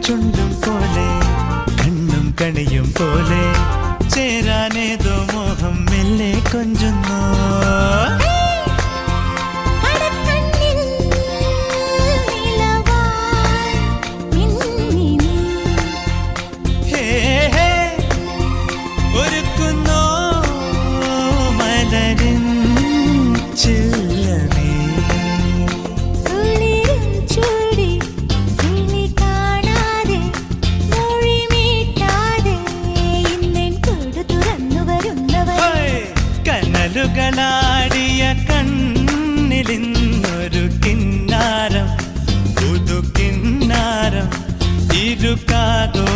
ചുണ്ടും പോലെ കണ്ണും കണിയും പോലെ ചേരാനേതോ മോഹം മെല്ലെ കൊഞ്ചുന്നു. ഒരുക്കുന്നോ മലരിൻ ചില്ലമേ കനലുകളാടിയ കണ്ണിലിന്നൊരു കിന്നാരം പുതു കിന്നാരം ഇരുകാതോ